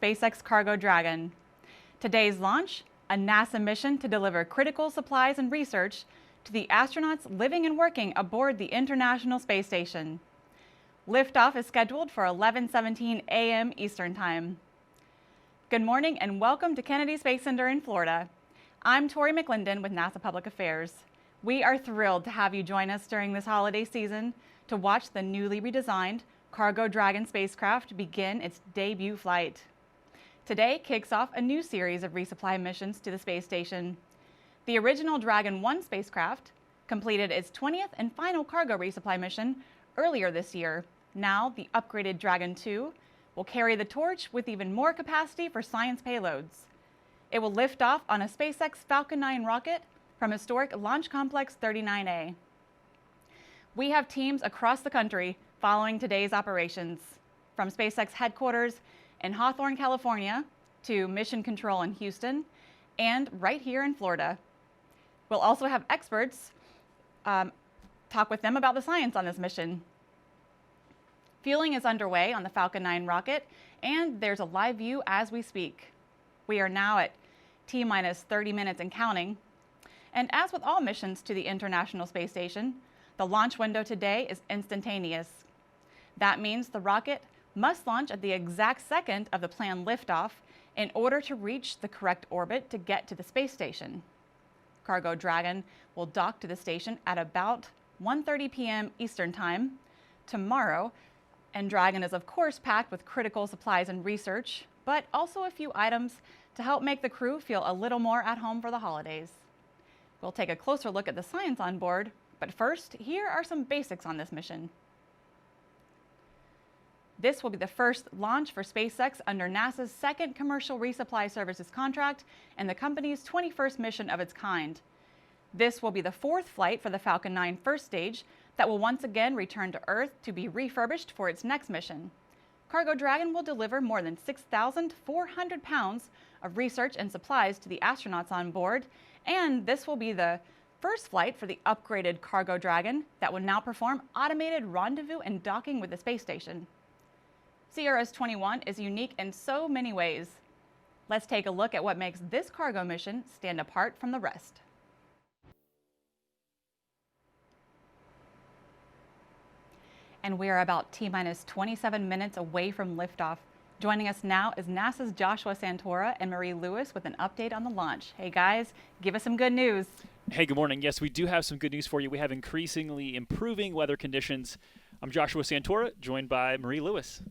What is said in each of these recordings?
SpaceX Cargo Dragon. Today's launch, a NASA mission to deliver critical supplies and research to the astronauts living and working aboard the International Space Station. Liftoff is scheduled for 11:17 a.m. Eastern Time. Good morning and welcome to Kennedy Space Center in Florida. I'm Tori McClendon with NASA Public Affairs. We are thrilled to have you join us during this holiday season to watch the newly redesigned Cargo Dragon spacecraft begin its debut flight. Today kicks off a new series of resupply missions to the space station. The original Dragon 1 spacecraft completed its 20th and final cargo resupply mission earlier this year. Now the upgraded Dragon 2 will carry the torch with even more capacity for science payloads. It will lift off on a SpaceX Falcon 9 rocket from historic Launch Complex 39A. We have teams across the country following today's operations, from SpaceX headquarters in Hawthorne, California, to Mission Control in Houston, and right here in Florida. We'll also have experts talk with them about the science on this mission. Fueling is underway on the Falcon 9 rocket, and there's a live view as we speak. We are now at T-minus 30 minutes and counting. And as with all missions to the International Space Station, the launch window today is instantaneous. That means the rocket must launch at the exact second of the planned liftoff in order to reach the correct orbit to get to the space station. Cargo Dragon will dock to the station at about 1:30 p.m. Eastern Time tomorrow, and Dragon is of course packed with critical supplies and research, but also a few items to help make the crew feel a little more at home for the holidays. We'll take a closer look at the science on board, but first, here are some basics on this mission. This will be the first launch for SpaceX under NASA's second commercial resupply services contract and the company's 21st mission of its kind. This will be the fourth flight for the Falcon 9 first stage that will once again return to Earth to be refurbished for its next mission. Cargo Dragon will deliver more than 6,400 pounds of research and supplies to the astronauts on board, and this will be the first flight for the upgraded Cargo Dragon that will now perform automated rendezvous and docking with the space station. CRS-21 is unique in so many ways. Let's take a look at what makes this cargo mission stand apart from the rest. And we are about T-minus 27 minutes away from liftoff. Joining us now is NASA's Joshua Santora and Marie Lewis with an update on the launch. Hey guys, give us some good news. Hey, good morning. Yes, we do have some good news for you. We have increasingly improving weather conditions. I'm Joshua Santora, joined by Marie Lewis.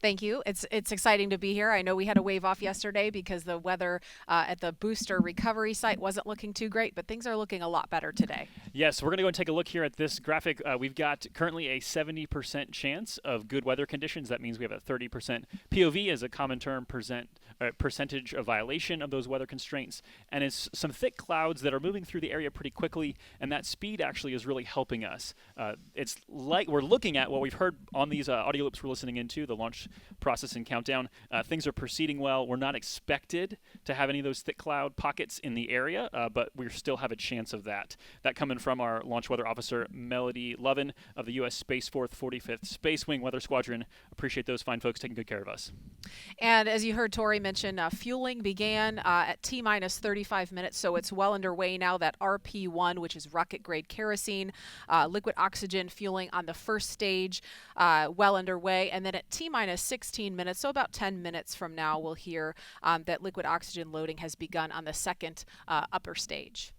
Thank you. It's exciting to be here. I know we had a wave off yesterday because the weather at the booster recovery site wasn't looking too great, but things are looking a lot better today. Yes, we're going to go and take a look here at this graphic. We've got currently a 70% chance of good weather conditions. That means we have a 30% POV as a common term percentage of violation of those weather constraints. And it's some thick clouds that are moving through the area pretty quickly, and that speed actually is really helping us. It's like we're looking at what we've heard on these audio loops we're listening into, the launch process and countdown. Things are proceeding well. We're not expected to have any of those thick cloud pockets in the area, but we still have a chance of that. That coming from our launch weather officer, Melody Lovin of the U.S. Space Force 45th Space Wing Weather Squadron. Appreciate those fine folks taking good care of us. And as you heard Tori mention, fueling began at T-minus 35 minutes, so it's well underway now. That RP1, which is rocket-grade kerosene, liquid oxygen fueling on the first stage, well underway. And then at T-minus 16 minutes, so about 10 minutes from now, we'll hear that liquid oxygen loading has begun on the second upper stage.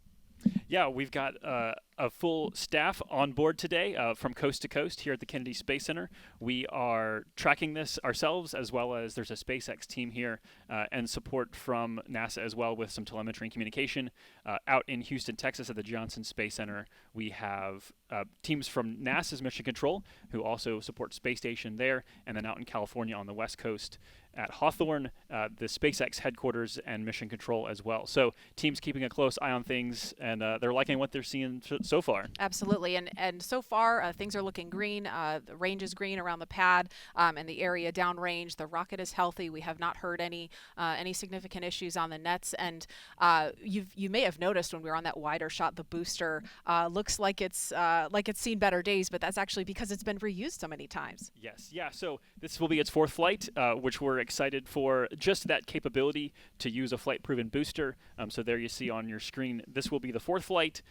Yeah, we've got a full staff on board today from coast to coast here at the Kennedy Space Center. We are tracking this ourselves, as well as there's a SpaceX team here and support from NASA as well with some telemetry and communication. Out in Houston, Texas at the Johnson Space Center, we have teams from NASA's Mission Control who also support Space Station there, and then out in California on the West Coast at Hawthorne, the SpaceX headquarters and Mission Control as well. So teams keeping a close eye on things, and they're liking what they're seeing so far. Absolutely, and so far things are looking green. The range is green around the pad and the area downrange. The rocket is healthy. We have not heard any significant issues on the nets. And you may have noticed when we were on that wider shot, the booster looks like it's seen better days, but that's actually because it's been reused so many times. Yes, yeah. So this will be its 4th flight, which we're excited for. Just that capability to use a flight-proven booster. So there you see on your screen, this will be the 4th flight.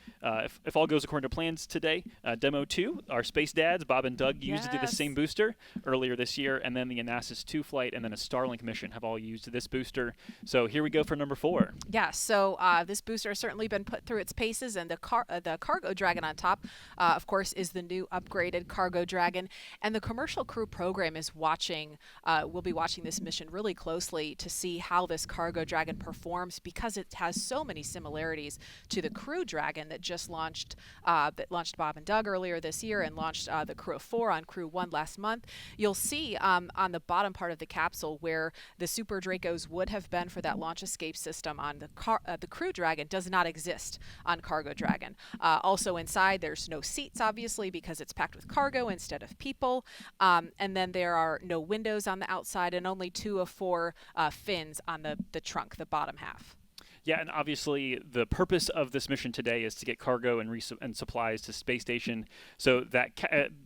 If all goes according to plans today, Demo 2, our space dads, Bob and Doug, used the same booster earlier this year, and then the Anasis 2 flight and then a Starlink mission have all used this booster. So here we go for number 4. Yeah, so this booster has certainly been put through its paces, and the Cargo Dragon on top, of course, is the new upgraded Cargo Dragon. And the commercial crew program is will be watching this mission really closely to see how this Cargo Dragon performs, because it has so many similarities to the Crew Dragon that just launched Bob and Doug earlier this year and launched the Crew of 4 on Crew 1 last month. You'll see on the bottom part of the capsule where the Super Dracos would have been for that launch escape system on the Crew Dragon does not exist on Cargo Dragon. Also inside, there's no seats, obviously, because it's packed with cargo instead of people. And then there are no windows on the outside and only 2 of 4 fins on the trunk, the bottom half. Yeah, and obviously the purpose of this mission today is to get cargo and supplies to space station. So that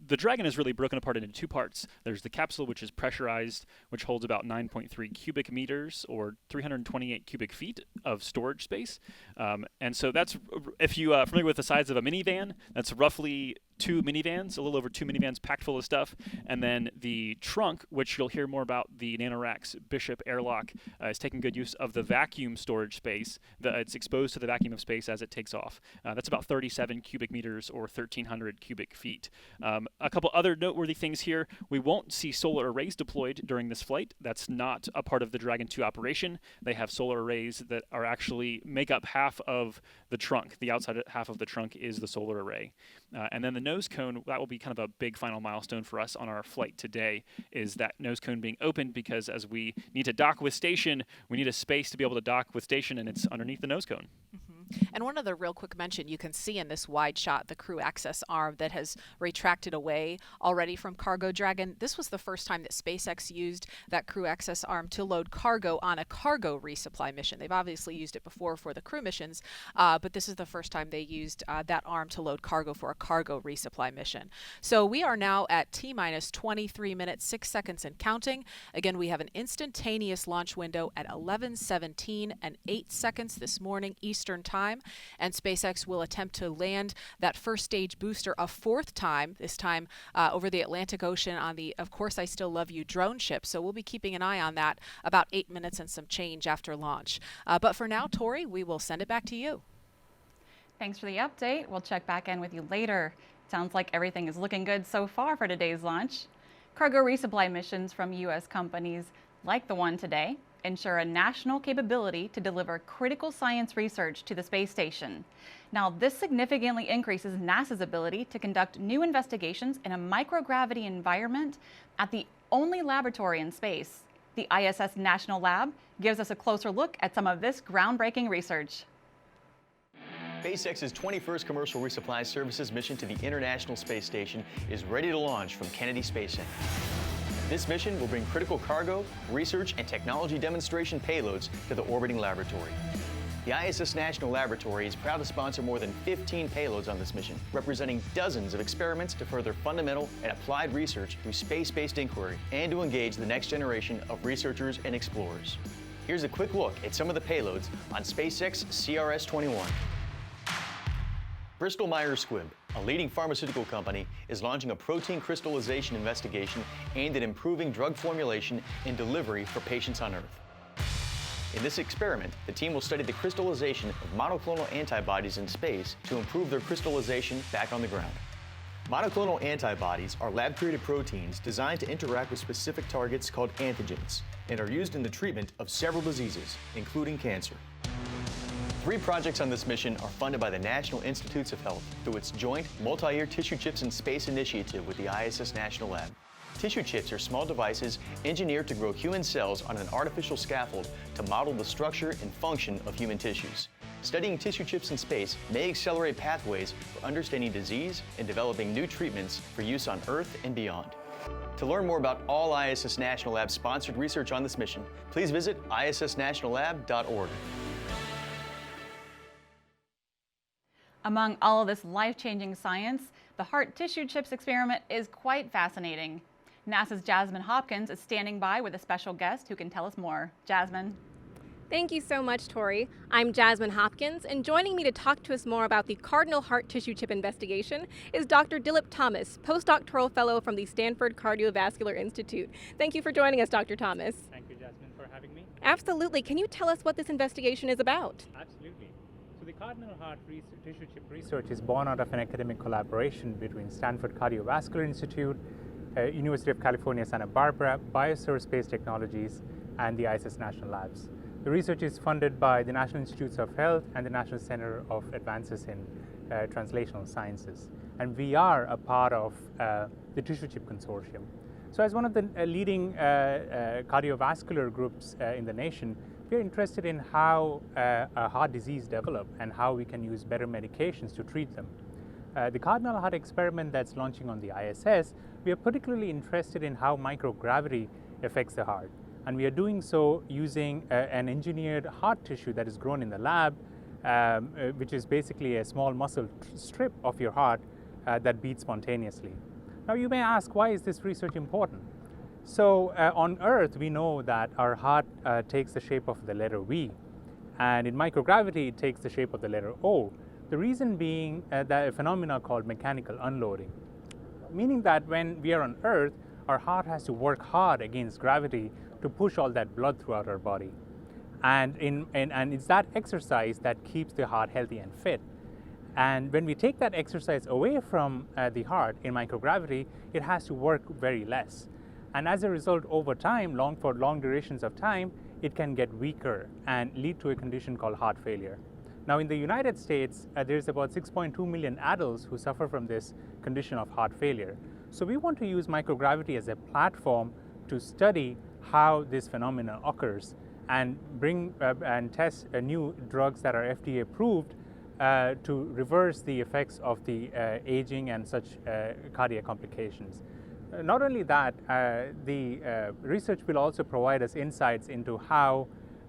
the Dragon is really broken apart into 2 parts. There's the capsule, which is pressurized, which holds about 9.3 cubic meters or 328 cubic feet of storage space. And so that's, if you are familiar with the size of a minivan, that's roughly 2 minivans, a little over 2 minivans packed full of stuff. And then the trunk, which you'll hear more about, the NanoRacks Bishop airlock, is taking good use of the vacuum storage space. It's exposed to the vacuum of space as it takes off. That's about 37 cubic meters or 1,300 cubic feet. A couple other noteworthy things here. We won't see solar arrays deployed during this flight. That's not a part of the Dragon 2 operation. They have solar arrays that are actually make up half of the trunk. The outside half of the trunk is the solar array. And then the nose cone, that will be kind of a big final milestone for us on our flight today, is that nose cone being opened, because as we need to dock with station, we need a space to be able to dock with station, and it's underneath the nose cone. And one other real quick mention, you can see in this wide shot the crew access arm that has retracted away already from Cargo Dragon. This was the first time that SpaceX used that crew access arm to load cargo on a cargo resupply mission. They've obviously used it before for the crew missions, but this is the first time they used that arm to load cargo for a cargo resupply mission. So we are now at T-minus 23 minutes, 6 seconds and counting. Again, we have an instantaneous launch window at 11:17 and 8 seconds this morning Eastern Time. And SpaceX will attempt to land that first stage booster a 4th time, this time over the Atlantic Ocean on the Of Course I Still Love You drone ship. So we'll be keeping an eye on that about 8 minutes and some change after launch. But for now, Tori, we will send it back to you. Thanks for the update. We'll check back in with you later. Sounds like everything is looking good so far for today's launch. Cargo resupply missions from U.S. companies like the one today ensure a national capability to deliver critical science research to the space station. Now, this significantly increases NASA's ability to conduct new investigations in a microgravity environment at the only laboratory in space. The ISS National Lab gives us a closer look at some of this groundbreaking research. SpaceX's 21st Commercial Resupply Services mission to the International Space Station is ready to launch from Kennedy Space Center. This mission will bring critical cargo, research, and technology demonstration payloads to the orbiting laboratory. The ISS National Laboratory is proud to sponsor more than 15 payloads on this mission, representing dozens of experiments to further fundamental and applied research through space-based inquiry and to engage the next generation of researchers and explorers. Here's a quick look at some of the payloads on SpaceX CRS-21. Bristol Myers Squibb, a leading pharmaceutical company, is launching a protein crystallization investigation aimed at improving drug formulation and delivery for patients on Earth. In this experiment, the team will study the crystallization of monoclonal antibodies in space to improve their crystallization back on the ground. Monoclonal antibodies are lab-created proteins designed to interact with specific targets called antigens and are used in the treatment of several diseases, including cancer. 3 projects on this mission are funded by the National Institutes of Health through its joint multi-year Tissue Chips in Space initiative with the ISS National Lab. Tissue chips are small devices engineered to grow human cells on an artificial scaffold to model the structure and function of human tissues. studying tissue chips in space may accelerate pathways for understanding disease and developing new treatments for use on Earth and beyond. To learn more about all ISS National Labs sponsored research on this mission, please visit issnationallab.org. Among all of this life-changing science, the heart tissue chips experiment is quite fascinating. NASA's Jasmine Hopkins is standing by with a special guest who can tell us more. Jasmine. Thank you so much, Tori. I'm Jasmine Hopkins, and joining me to talk to us more about the Cardinal Heart Tissue Chip investigation is Dr. Dilip Thomas, postdoctoral fellow from the Stanford Cardiovascular Institute. Thank you for joining us, Dr. Thomas. Thank you, Jasmine, for having me. Absolutely. Can you tell us what this investigation is about? Absolutely. So the Cardinal Heart Tissue Chip research is born out of an academic collaboration between Stanford Cardiovascular Institute, University of California, Santa Barbara, BioServe Space Technologies, and the ISS National Labs. The research is funded by the National Institutes of Health and the National Center of Advances in Translational Sciences. And we are a part of the Tissue Chip Consortium. So as one of the leading cardiovascular groups in the nation, we are interested in how a heart disease develops and how we can use better medications to treat them. The Cardinal Heart experiment that's launching on the ISS, we are particularly interested in how microgravity affects the heart. And we are doing so using an engineered heart tissue that is grown in the lab, which is basically a small muscle strip of your heart that beats spontaneously. Now you may ask, why is this research important? So on Earth, we know that our heart takes the shape of the letter V, and in microgravity, it takes the shape of the letter O. The reason being that a phenomena called mechanical unloading, meaning that when we are on Earth, our heart has to work hard against gravity to push all that blood throughout our body. And it's that exercise that keeps the heart healthy and fit. And when we take that exercise away from the heart in microgravity, it has to work very less. And as a result, over time, for long durations of time, it can get weaker and lead to a condition called heart failure. Now in the United States, there's about 6.2 million adults who suffer from this condition of heart failure. So we want to use microgravity as a platform to study how this phenomenon occurs and bring and test new drugs that are FDA approved to reverse the effects of the aging and such cardiac complications. Not only that, the research will also provide us insights into how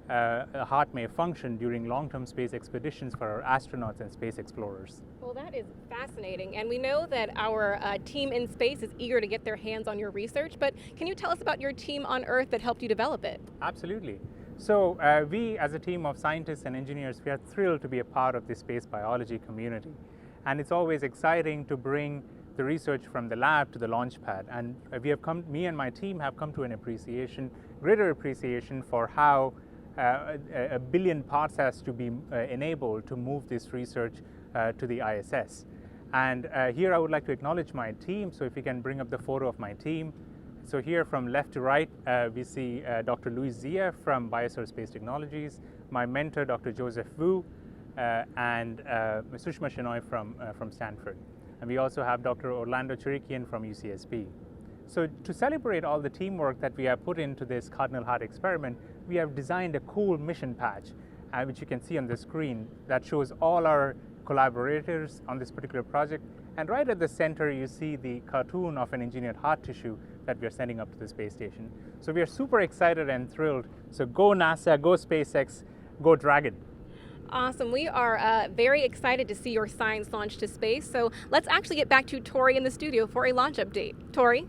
a heart may function during long-term space expeditions for our astronauts and space explorers. Well, that is fascinating, and we know that our team in space is eager to get their hands on your research, but can you tell us about your team on Earth that helped you develop it? Absolutely. So we, as a team of scientists and engineers, we are thrilled to be a part of the space biology community. And it's always exciting to bring the research from the lab to the launch pad. And me and my team have come to an greater appreciation for how a billion parts has to be enabled to move this research to the ISS. And here I would like to acknowledge my team. So if you can bring up the photo of my team. So here from left to right, we see Dr. Luis Zia from BioServe Space Technologies, my mentor, Dr. Joseph Wu, and Sushma Shenoy from Stanford. And we also have Dr. Orlando Chirikian from UCSB. So to celebrate all the teamwork that we have put into this Cardinal Heart experiment, we have designed a cool mission patch, which you can see on the screen, that shows all our collaborators on this particular project. And right at the center, you see the cartoon of an engineered heart tissue that we are sending up to the space station. So we are super excited and thrilled. So go NASA, go SpaceX, go Dragon. Awesome. We are very excited to see your science launch to space. So let's actually get back to Tori in the studio for a launch update. Tori?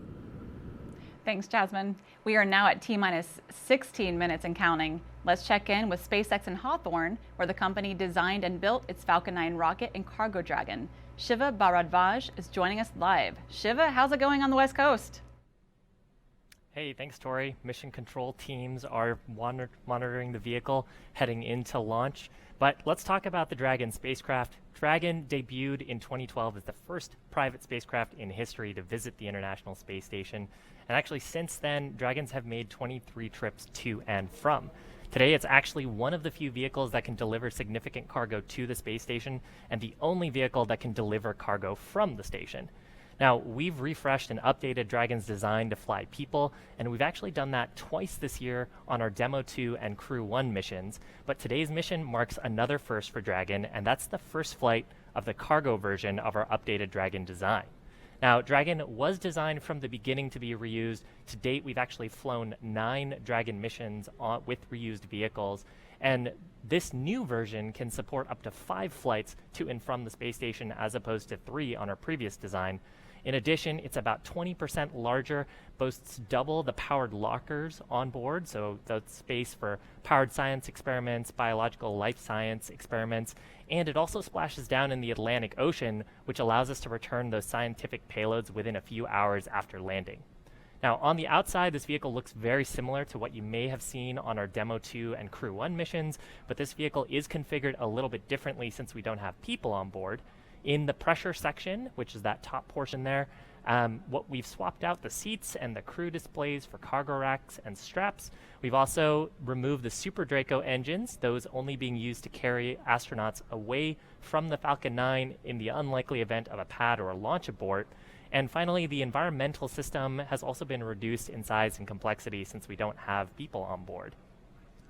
Thanks, Jasmine. We are now at T-minus 16 minutes and counting. Let's check in with SpaceX in Hawthorne, where the company designed and built its Falcon 9 rocket and cargo Dragon. Shiva Bharadwaj is joining us live. Shiva, how's it going on the West Coast? Hey, thanks, Tori. Mission control teams are monitoring the vehicle heading into launch. But let's talk about the Dragon spacecraft. Dragon debuted in 2012 as the first private spacecraft in history to visit the International Space Station. And actually, since then, Dragons have made 23 trips to and from. Today, it's actually one of the few vehicles that can deliver significant cargo to the space station and the only vehicle that can deliver cargo from the station. Now, we've refreshed and updated Dragon's design to fly people, and we've actually done that twice this year on our Demo 2 and Crew 1 missions. But today's mission marks another first for Dragon, and that's the first flight of the cargo version of our updated Dragon design. Now, Dragon was designed from the beginning to be reused. To date, we've actually flown 9 Dragon missions with reused vehicles, and this new version can support up to 5 flights to and from the space station as opposed to 3 on our previous design. In addition, it's about 20% larger, boasts double the powered lockers on board, so that's space for powered science experiments, biological life science experiments, and it also splashes down in the Atlantic Ocean, which allows us to return those scientific payloads within a few hours after landing. Now, on the outside, this vehicle looks very similar to what you may have seen on our Demo 2 and Crew 1 missions, but this vehicle is configured a little bit differently since we don't have people on board. In the pressure section, which is that top portion there, what we've swapped out the seats and the crew displays for cargo racks and straps. We've also removed the Super Draco engines, those only being used to carry astronauts away from the Falcon 9 in the unlikely event of a pad or a launch abort. And finally, the environmental system has also been reduced in size and complexity since we don't have people on board.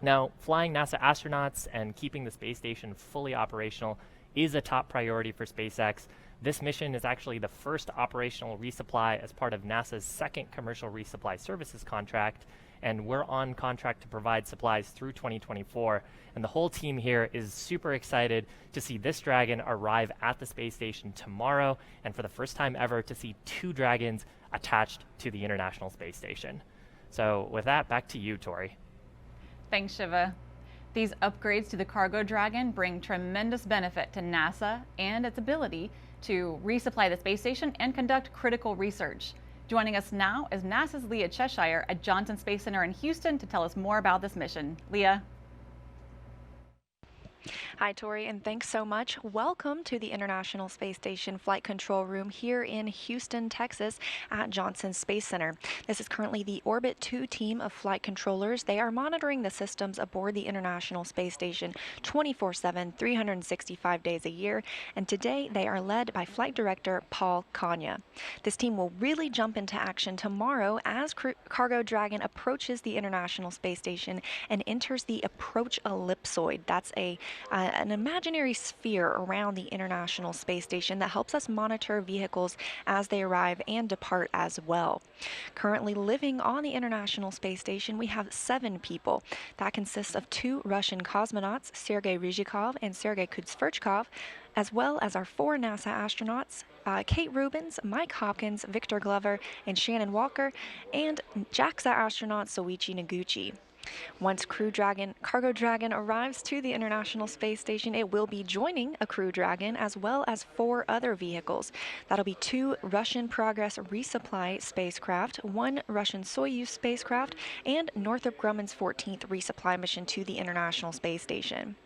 Now, flying NASA astronauts and keeping the space station fully operational is a top priority for SpaceX. This mission is actually the first operational resupply as part of NASA's second commercial resupply services contract, and we're on contract to provide supplies through 2024. And the whole team here is super excited to see this Dragon arrive at the space station tomorrow, and for the first time ever to see 2 Dragons attached to the International Space Station. So with that, back to you, Tori. Thanks, Shiva. These upgrades to the Cargo Dragon bring tremendous benefit to NASA and its ability to resupply the space station and conduct critical research. Joining us now is NASA's Leah Cheshire at Johnson Space Center in Houston to tell us more about this mission. Leah. Hi, Tori, and thanks so much. Welcome to the International Space Station Flight Control Room here in Houston, Texas at Johnson Space Center. This is currently the Orbit 2 team of flight controllers. They are monitoring the systems aboard the International Space Station 24/7, 365 days a year, and today they are led by Flight Director Paul Kanya. This team will really jump into action tomorrow as Cargo Dragon approaches the International Space Station and enters the approach ellipsoid. That's an imaginary sphere around the International Space Station that helps us monitor vehicles as they arrive and depart as well. Currently living on the International Space Station, we have 7 people. That consists of 2 Russian cosmonauts, Sergei Ryzhikov and Sergei Kudzverchkov, as well as our 4 NASA astronauts, Kate Rubins, Mike Hopkins, Victor Glover, and Shannon Walker, and JAXA astronaut Soichi Noguchi. Once Cargo Dragon arrives to the International Space Station, it will be joining a Crew Dragon as well as 4 other vehicles. That'll be 2 Russian Progress resupply spacecraft, 1 Russian Soyuz spacecraft, and Northrop Grumman's 14th resupply mission to the International Space Station.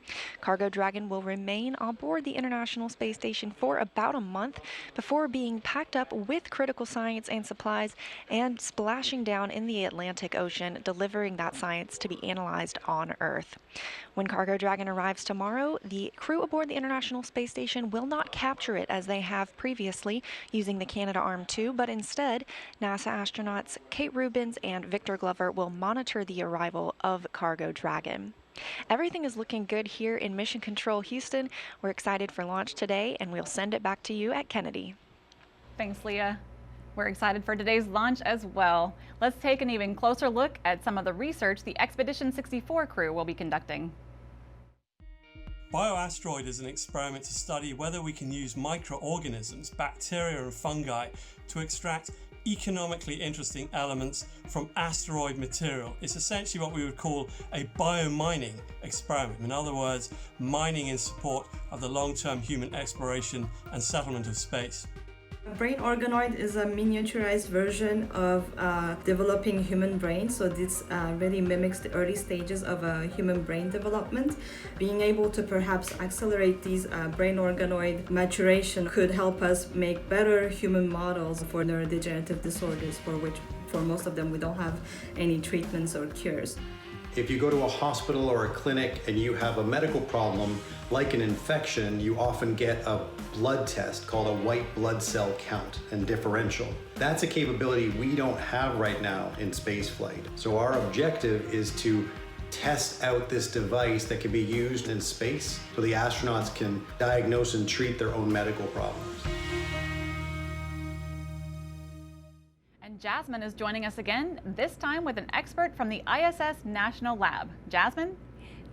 Cargo Dragon will remain on board the International Space Station for about a month before being packed up with critical science and supplies and splashing down in the Atlantic Ocean, delivering that science to be analyzed on Earth. When Cargo Dragon arrives tomorrow, the crew aboard the International Space Station will not capture it as they have previously using the Canadarm2, but instead, NASA astronauts Kate Rubins and Victor Glover will monitor the arrival of Cargo Dragon. Everything is looking good here in Mission Control Houston. We're excited for launch today, and we'll send it back to you at Kennedy. Thanks, Leah. We're excited for today's launch as well. Let's take an even closer look at some of the research the Expedition 64 crew will be conducting. BioAsteroid is an experiment to study whether we can use microorganisms, bacteria and fungi, to extract economically interesting elements from asteroid material. It's essentially what we would call a biomining experiment. In other words, mining in support of the long-term human exploration and settlement of space. A brain organoid is a miniaturized version of developing human brain, so this really mimics the early stages of a human brain development. Being able to perhaps accelerate these brain organoid maturation could help us make better human models for neurodegenerative disorders, for which for most of them we don't have any treatments or cures. If you go to a hospital or a clinic and you have a medical problem, like an infection, you often get a blood test called a white blood cell count and differential. That's a capability we don't have right now in spaceflight. So our objective is to test out this device that can be used in space so the astronauts can diagnose and treat their own medical problems. And Jasmine is joining us again, this time with an expert from the ISS National Lab. Jasmine?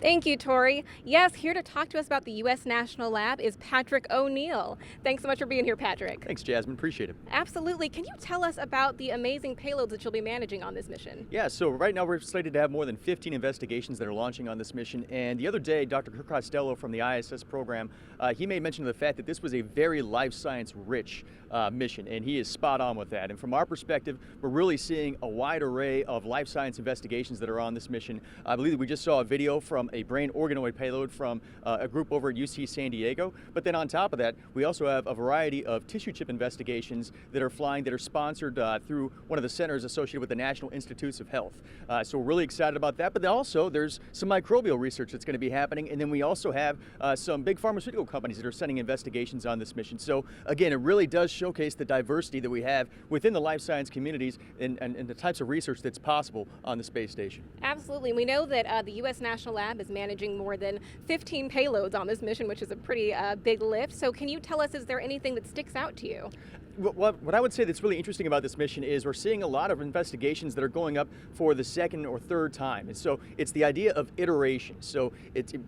Thank you, Tori. Yes, here to talk to us about the U.S. National Lab is Patrick O'Neill. Thanks so much for being here, Patrick. Thanks, Jasmine. Appreciate it. Absolutely. Can you tell us about the amazing payloads that you'll be managing on this mission? Yeah, so right now we're slated to have more than 15 investigations that are launching on this mission. And the other day, Dr. Kirk Costello from the ISS program, he made mention of the fact that this was a very life science rich mission, and he is spot on with that. And from our perspective, we're really seeing a wide array of life science investigations that are on this mission. I believe that we just saw a video from a brain organoid payload from a group over at UC San Diego. But then on top of that, we also have a variety of tissue chip investigations that are flying that are sponsored through one of the centers associated with the National Institutes of Health. So we're really excited about that. But also there's some microbial research that's going to be happening. And then we also have some big pharmaceutical companies that are sending investigations on this mission. So again, it really does showcase the diversity that we have within the life science communities and the types of research that's possible on the space station. Absolutely. We know that the U.S. National Lab is managing more than 15 payloads on this mission, which is a pretty big lift. So can you tell us, is there anything that sticks out to you? What I would say that's really interesting about this mission is we're seeing a lot of investigations that are going up for the second or third time. And so it's the idea of iteration. So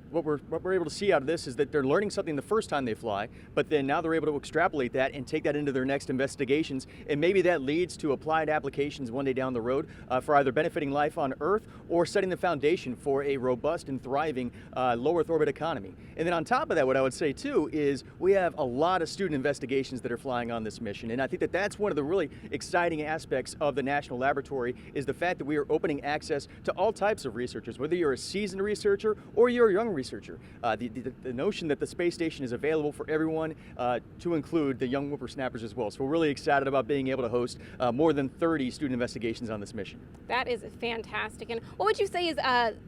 what we're able to see out of this is that they're learning something the first time they fly, but then now they're able to extrapolate that and take that into their next investigations. And maybe that leads to applied applications one day down the road for either benefiting life on Earth or setting the foundation for a robust and thriving low Earth orbit economy. And then on top of that, what I would say too is we have a lot of student investigations that are flying on this mission. And I think that that's one of the really exciting aspects of the National Laboratory is the fact that we are opening access to all types of researchers, whether you're a seasoned researcher or you're a young researcher. The notion that the space station is available for everyone to include the young whippersnappers as well. So we're really excited about being able to host more than 30 student investigations on this mission. That is fantastic. And what would you say is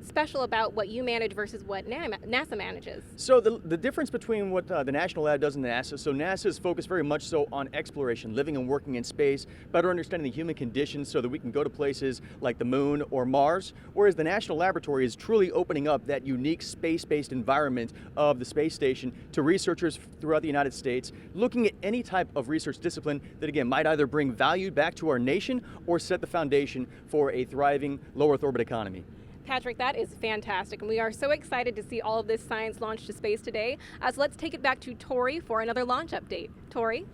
special about what you manage versus what NASA manages? So the difference between what the National Lab does and NASA, so NASA is focused very much so on exploration, living and working in space, better understanding the human conditions so that we can go to places like the moon or Mars, whereas the National Laboratory is truly opening up that unique space-based environment of the space station to researchers throughout the United States, looking at any type of research discipline that again might either bring value back to our nation or set the foundation for a thriving low Earth orbit economy. Patrick, that is fantastic, and we are so excited to see all of this science launch to space today. So let's take it back to Tori for another launch update. Tori?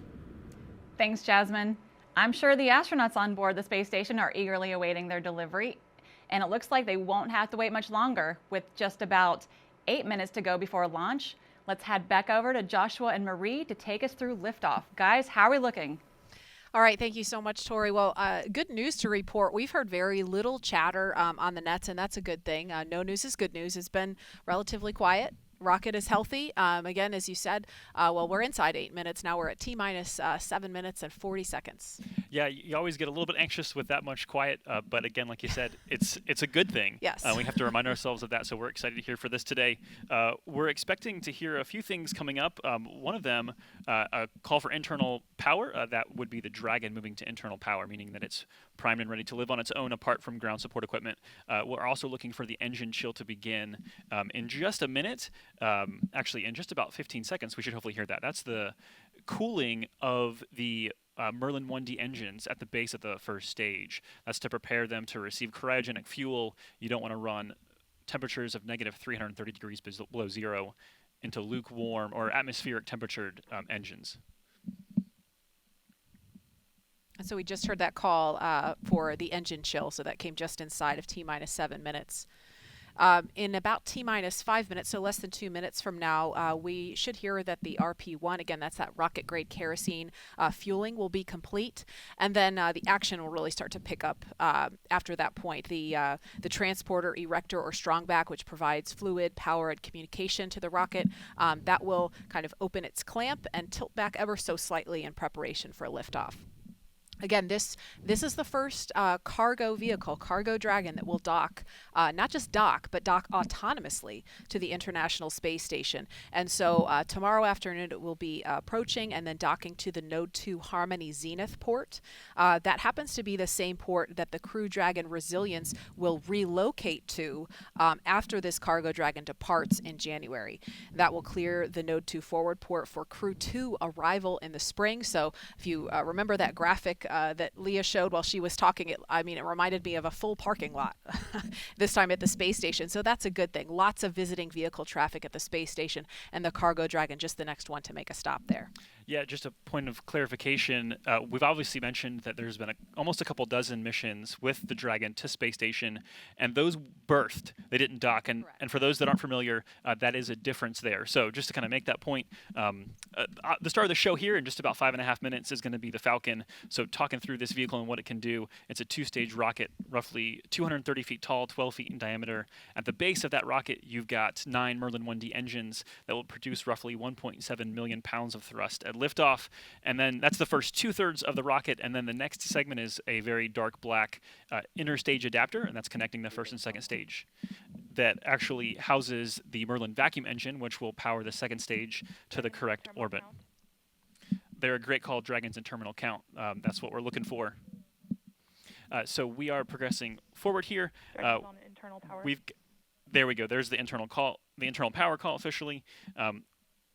Thanks, Jasmine. I'm sure the astronauts on board the space station are eagerly awaiting their delivery, and it looks like they won't have to wait much longer. With just about 8 minutes to go before launch, let's head back over to Joshua and Marie to take us through liftoff. Guys, how are we looking? All right, thank you so much, Tori. Well, good news to report. We've heard very little chatter on the nets, and that's a good thing. No news is good news. It's been relatively quiet. Rocket is healthy. Again, as you said, well, we're inside 8 minutes. Now we're at T-minus 7 minutes and 40 seconds. Yeah, you always get a little bit anxious with that much quiet, but again, like you said, it's a good thing. Yes. We have to remind ourselves of that, so we're excited to hear for this today. We're expecting to hear a few things coming up. One of them, a call for internal power. That would be the Dragon moving to internal power, meaning that it's primed and ready to live on its own apart from ground support equipment. We're also looking for the engine chill to begin in just a minute. Actually, in just about 15 seconds, we should hopefully hear that. That's the cooling of the Merlin 1D engines at the base of the first stage. That's to prepare them to receive cryogenic fuel. You don't want to run temperatures of negative 330 degrees below zero into lukewarm or atmospheric temperatured engines. And so we just heard that call for the engine chill, so that came just inside of T-minus 7 minutes. In about T-minus 5 minutes, so less than 2 minutes from now, we should hear that the RP-1, again, that's that rocket-grade kerosene fueling, will be complete. And then the action will really start to pick up after that point. The transporter, erector, or strongback, which provides fluid, power, and communication to the rocket, that will kind of open its clamp and tilt back ever so slightly in preparation for a liftoff. Again, this is the first cargo vehicle, cargo Dragon, that will dock, not just dock, but dock autonomously to the International Space Station. And so tomorrow afternoon it will be approaching and then docking to the Node 2 Harmony Zenith port. That happens to be the same port that the Crew Dragon Resilience will relocate to after this cargo Dragon departs in January. That will clear the Node 2 forward port for Crew 2 arrival in the spring. So if you remember that graphic that Leah showed while she was talking, it reminded me of a full parking lot this time at the space station. So that's a good thing. Lots of visiting vehicle traffic at the space station, and the cargo Dragon just the next one to make a stop there. Yeah, just a point of clarification. We've obviously mentioned that there's been almost a couple dozen missions with the Dragon to space station, and those berthed. They didn't dock. And for those that aren't familiar, that is a difference there. So just to kind of make that point, the star of the show here in just about 5.5 minutes is going to be the Falcon. So talking through this vehicle and what it can do, it's a two-stage rocket, roughly 230 feet tall, 12 feet in diameter. At the base of that rocket, you've got 9 Merlin 1D engines that will produce roughly 1.7 million pounds of thrust at liftoff, and then that's the first 2/3 of the rocket, and then the next segment is a very dark black interstage adapter, and that's connecting the first and second stage. That actually houses the Merlin vacuum engine, which will power the second stage to the correct orbit. They're a great call, Dragons in terminal count. That's what we're looking for. So we are progressing forward here. There we go. There's the internal call, the internal power call officially.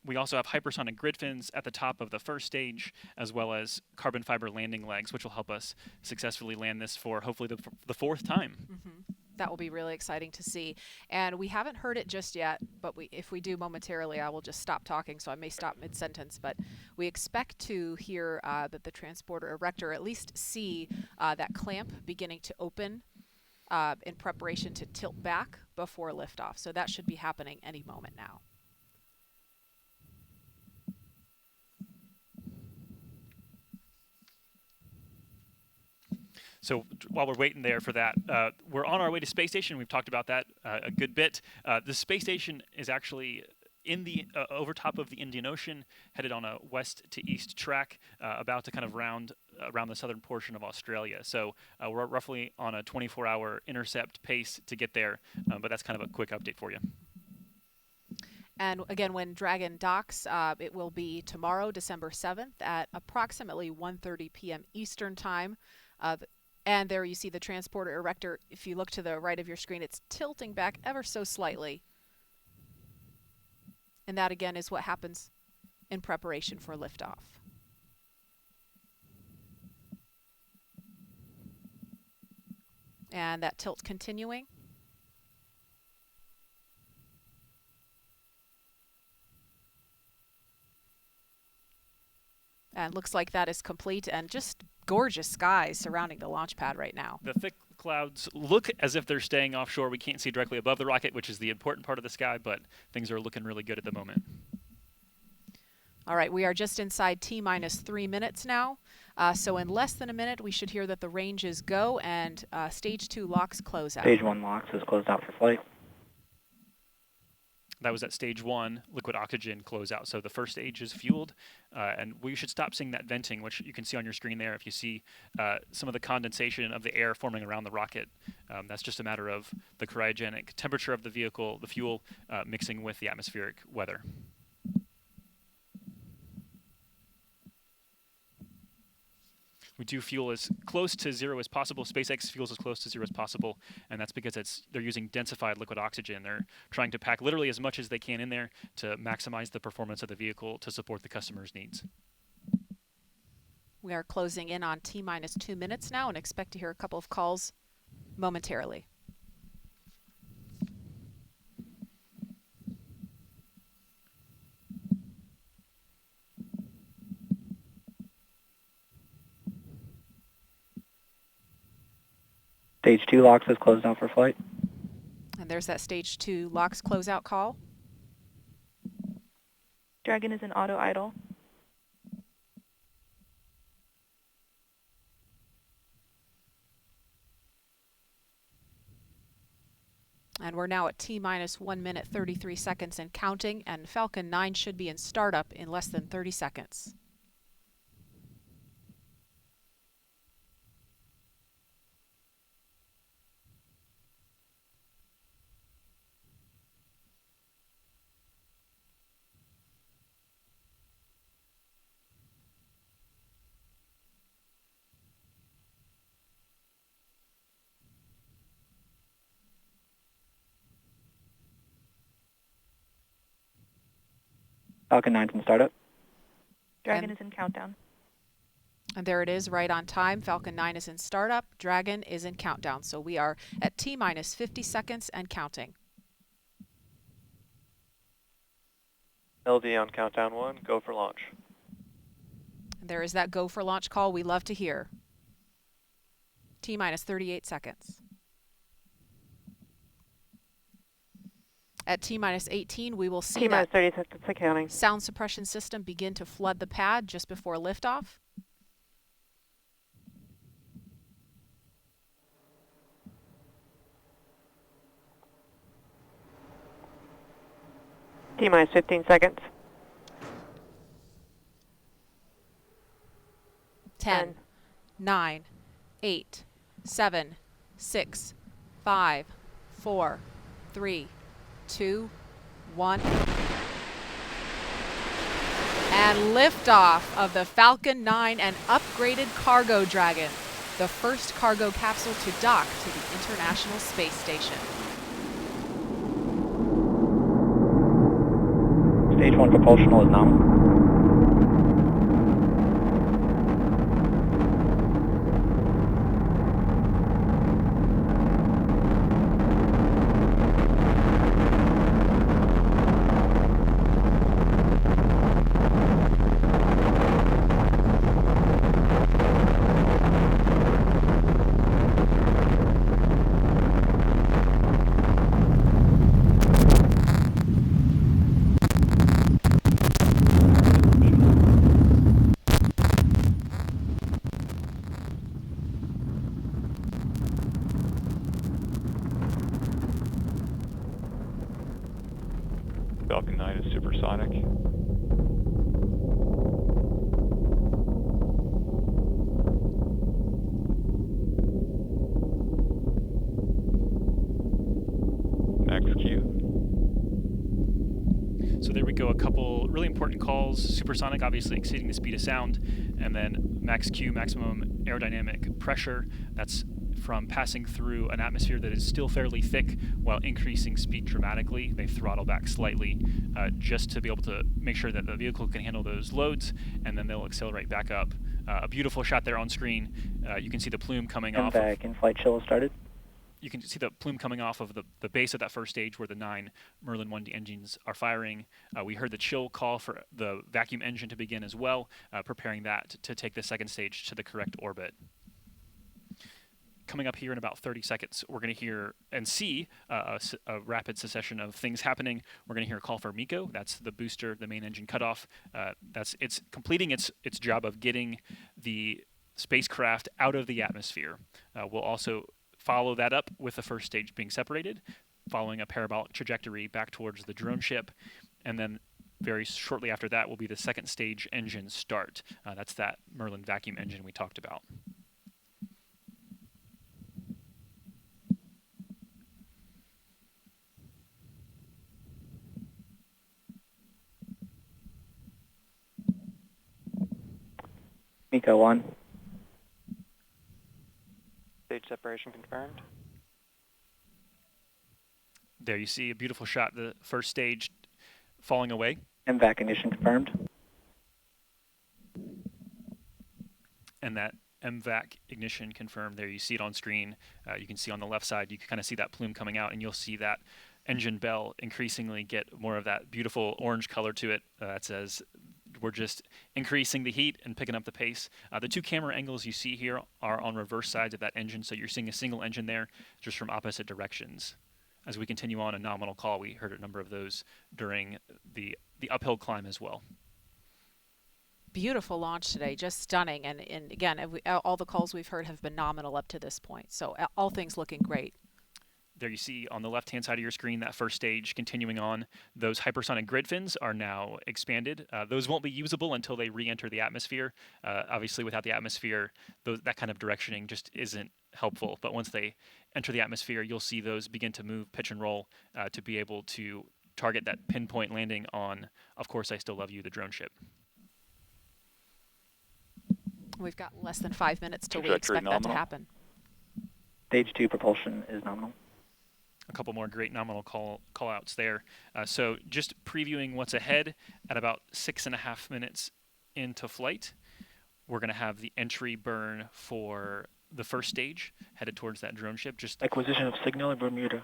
We also have hypersonic grid fins at the top of the first stage, as well as carbon fiber landing legs, which will help us successfully land this for hopefully the fourth time. Mm-hmm. That will be really exciting to see. And we haven't heard it just yet, but if we do momentarily, I will just stop talking, so I may stop mid-sentence. But we expect to hear that the transporter erector, at least see that clamp beginning to open in preparation to tilt back before liftoff. So that should be happening any moment now. So while we're waiting there for that, we're on our way to space station. We've talked about that a good bit. The space station is actually in the over top of the Indian Ocean, headed on a west to east track, about to kind of round around the southern portion of Australia. So we're roughly on a 24-hour intercept pace to get there, but that's kind of a quick update for you. And again, when Dragon docks, it will be tomorrow, December 7th at approximately 1:30 p.m. Eastern Time. And there you see the transporter erector. If you look to the right of your screen, it's tilting back ever so slightly. And that, again, is what happens in preparation for liftoff. And that tilt continuing. And looks like that is complete, and just gorgeous skies surrounding the launch pad right now. The thick clouds look as if they're staying offshore. We can't see directly above the rocket, which is the important part of the sky, but things are looking really good at the moment. All right, we are just inside T-minus 3 minutes now. So in less than a minute, we should hear that the ranges go and stage 2 locks close out. Stage 1 locks is closed out for flight. That was at stage 1, liquid oxygen closeout. So the first stage is fueled, and we should stop seeing that venting, which you can see on your screen there. If you see some of the condensation of the air forming around the rocket, that's just a matter of the cryogenic temperature of the vehicle, the fuel, mixing with the atmospheric weather. We do fuel as close to zero as possible. SpaceX fuels as close to zero as possible, and that's because they're using densified liquid oxygen. They're trying to pack literally as much as they can in there to maximize the performance of the vehicle to support the customer's needs. We are closing in on T-minus 2 minutes now and expect to hear a couple of calls momentarily. Stage 2 locks is closed out for flight. And there's that stage 2 locks closeout call. Dragon is in auto idle. And we're now at T-minus 1 minute 33 seconds and counting, and Falcon 9 should be in startup in less than 30 seconds. Falcon 9's in startup. Dragon is in countdown. And there it is, right on time. Falcon 9 is in startup. Dragon is in countdown. So we are at T-minus 50 seconds and counting. LD on countdown 1, go for launch. And there is that go for launch call we love to hear. T-minus 38 seconds. At T-minus 18, we will see T-minus that 30 seconds accounting. sound suppression system begin to flood the pad just before liftoff. T-minus 15 seconds. 10, 9, 8, 7, 6, 5, 4, 3, 2, 1. And liftoff of the Falcon 9 and upgraded Cargo Dragon, the first cargo capsule to dock to the International Space Station. Stage 1 propulsional is nominal. Falcon 9 is supersonic. Max Q. So there we go, a couple really important calls. Supersonic, obviously exceeding the speed of sound, and then max Q, maximum aerodynamic pressure. That's from passing through an atmosphere that is still fairly thick while increasing speed dramatically. They throttle back slightly just to be able to make sure that the vehicle can handle those loads, and then they'll accelerate back up. A beautiful shot there on screen. You can see the plume coming off. MVAC in-flight chill started. You can see the plume coming off of the base of that first stage where the 9 Merlin 1D engines are firing. We heard the chill call for the vacuum engine to begin as well, preparing that to take the second stage to the correct orbit. Coming up here in about 30 seconds, we're going to hear and see a rapid succession of things happening. We're going to hear a call for MECO. That's the booster, the main engine cutoff. It's completing its job of getting the spacecraft out of the atmosphere. We'll also follow that up with the first stage being separated, following a parabolic trajectory back towards the drone ship, and then very shortly after that will be the second stage engine start. That's that Merlin vacuum engine we talked about. MECO 1. Stage separation confirmed. There you see a beautiful shot, the first stage falling away. MVAC ignition confirmed. And that MVAC ignition confirmed. There you see it on screen. You can see on the left side, you can kind of see that plume coming out, and you'll see that engine bell increasingly get more of that beautiful orange color to it. That says we're just increasing the heat and picking up the pace. The two camera angles you see here are on reverse sides of that engine, so you're seeing a single engine there just from opposite directions. As we continue on a nominal call, we heard a number of those during the uphill climb as well. Beautiful launch today, just stunning. And again, all the calls we've heard have been nominal up to this point. So all things looking great. There you see on the left-hand side of your screen that first stage continuing on. Those hypersonic grid fins are now expanded. Those won't be usable until they re-enter the atmosphere. Obviously, without the atmosphere, that kind of directioning just isn't helpful. But once they enter the atmosphere, you'll see those begin to move, pitch and roll to be able to target that pinpoint landing on, of course, I Still Love You, the drone ship. We've got less than 5 minutes till we Trajectory expect nominal. that to happen. Stage 2 propulsion is nominal. a couple more great nominal call outs there. So just previewing what's ahead at about 6.5 minutes into flight, we're going to have the entry burn for the first stage headed towards that drone ship. Just Acquisition of signal in Bermuda.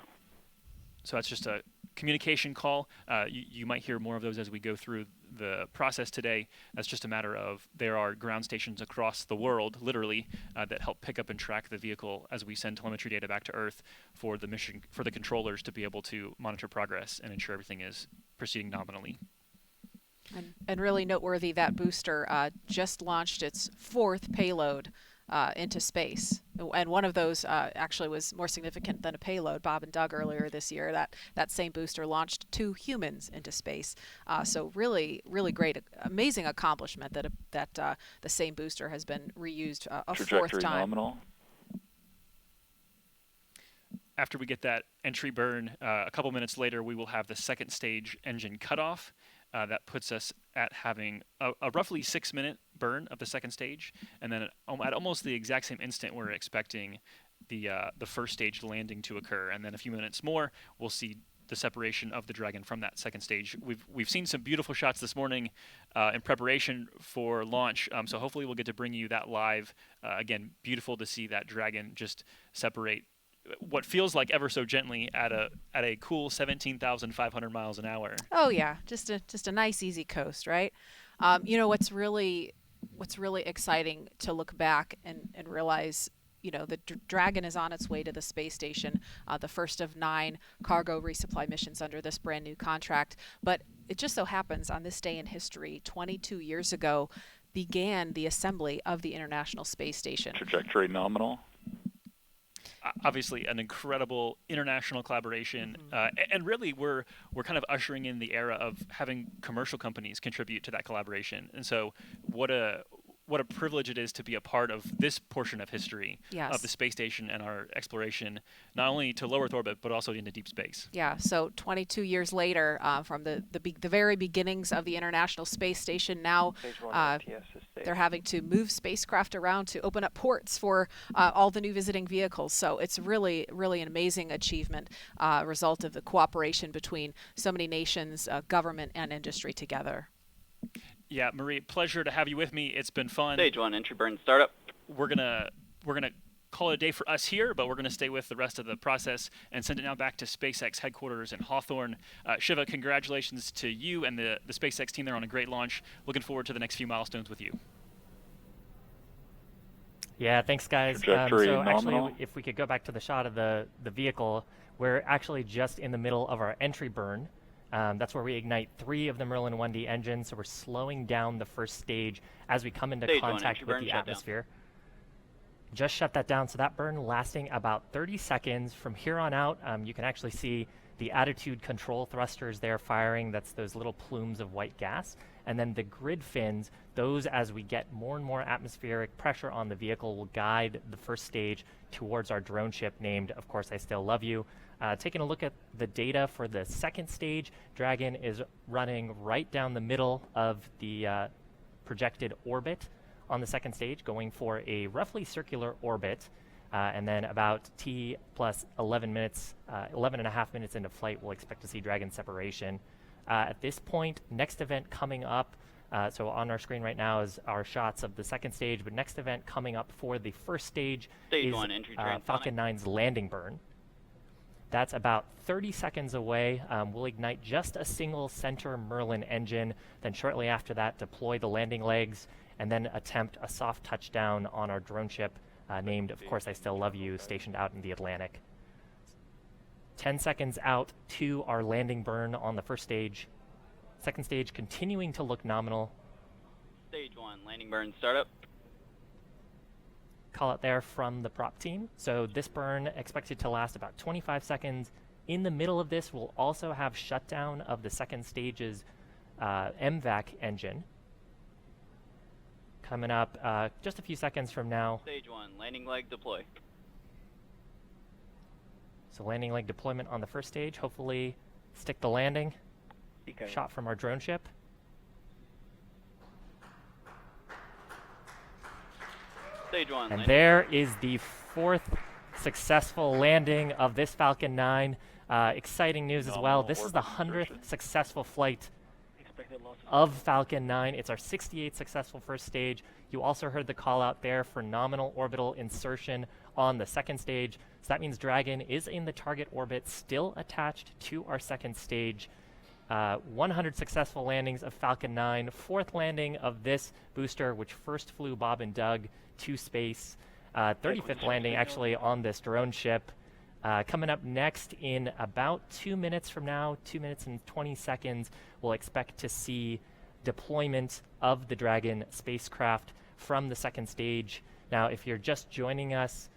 So that's just a communication call. You might hear more of those as we go through the process today. That's just a matter of there are ground stations across the world, literally, that help pick up and track the vehicle as we send telemetry data back to Earth for the mission, for the controllers to be able to monitor progress and ensure everything is proceeding nominally. And really noteworthy, that booster just launched its 4th payload into space. And one of those actually was more significant than a payload. Bob and Doug earlier this year, that same booster launched 2 humans into space. So really, really great, amazing accomplishment that the same booster has been reused a 4th time. Nominal. After we get that entry burn, a couple minutes later, we will have the second stage engine cutoff. That puts us at having a roughly 6-minute burn of the second stage, and then at almost the exact same instant, we're expecting the first stage landing to occur, and then a few minutes more, we'll see the separation of the Dragon from that second stage. We've seen some beautiful shots this morning in preparation for launch, so hopefully we'll get to bring you that live. Again, beautiful to see that Dragon just separate what feels like ever so gently at a cool 17,500 miles an hour. Oh yeah, just a nice easy coast, right? You know what's really exciting to look back and realize, you know, the Dragon is on its way to the space station, the first of 9 cargo resupply missions under this brand new contract. But it just so happens on this day in history, 22 years ago, began the assembly of the International Space Station. Trajectory nominal. Obviously an incredible international collaboration, and really we're kind of ushering in the era of having commercial companies contribute to that collaboration. And so what a privilege it is to be a part of this portion of history of the space station and our exploration, not only to low Earth orbit, but also into deep space. Yeah, so 22 years later, from the very beginnings of the International Space Station, now they're having to move spacecraft around to open up ports for all the new visiting vehicles. So it's really, really an amazing achievement, result of the cooperation between so many nations, government, and industry together. Yeah, Marie, pleasure to have you with me. It's been fun. Stage 1, entry burn startup. We're gonna call it a day for us here, but we're gonna stay with the rest of the process and send it now back to SpaceX headquarters in Hawthorne. Shiva, congratulations to you and the SpaceX team there on a great launch. Looking forward to the next few milestones with you. Yeah, thanks guys. So actually, if we could go back to the shot of the vehicle, we're actually just in the middle of our entry burn. That's where we ignite 3 of the Merlin 1D engines, so we're slowing down the first stage as we come into contact with the atmosphere. Just shut that down, so that burn lasting about 30 seconds. From here on out, you can actually see the attitude control thrusters there firing. That's those little plumes of white gas. And then the grid fins, those as we get more and more atmospheric pressure on the vehicle will guide the first stage towards our drone ship named, of course, I Still Love You. Taking a look at the data for the second stage, Dragon is running right down the middle of the projected orbit on the second stage, going for a roughly circular orbit. And then about T plus 11 minutes, 11 and a half minutes into flight, we'll expect to see Dragon separation. At this point, next event coming up, so on our screen right now is our shots of the second stage, but next event coming up for the first stage is Falcon 9's landing burn. That's about 30 seconds away. We'll ignite just a single center Merlin engine, then shortly after that deploy the landing legs, and then attempt a soft touchdown on our drone ship named, of course, I Still Love You, stationed out in the Atlantic. 10 seconds out to our landing burn on the first stage. Second stage continuing to look nominal. Stage 1, landing burn startup. Call out there from the prop team. So this burn expected to last about 25 seconds. In the middle of this, we'll also have shutdown of the second stage's MVAC engine. Coming up just a few seconds from now. Stage 1, landing leg deploy. So landing leg deployment on the first stage. Hopefully stick the landing. Shot from our drone ship. Stage 1. And there is the 4th successful landing of this Falcon 9. Exciting news as well. This is the 100th successful flight of Falcon 9. It's our 68th successful first stage. You also heard the call out there for nominal orbital insertion on the second stage. So that means Dragon is in the target orbit, still attached to our second stage. 100 successful landings of Falcon 9, fourth landing of this booster, which first flew Bob and Doug to space. 35th landing actually on this drone ship. Coming up next in about 2 minutes from now, 2 minutes and 20 seconds, we'll expect to see deployment of the Dragon spacecraft from the second stage. Now, if you're just joining us,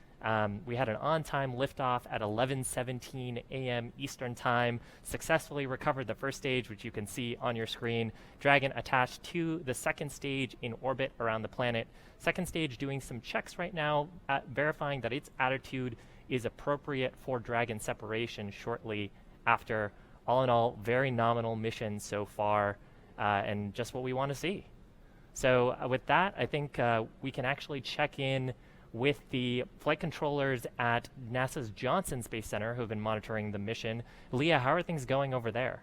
we had an on-time liftoff at 11:17 a.m. Eastern Time, successfully recovered the first stage, which you can see on your screen. Dragon attached to the second stage in orbit around the planet. Second stage doing some checks right now, verifying that its attitude is appropriate for Dragon separation shortly after. All in all, very nominal mission so far, and just what we want to see. So with that, I think we can actually check in with the flight controllers at NASA's Johnson Space Center who have been monitoring the mission. Leah, how are things going over there?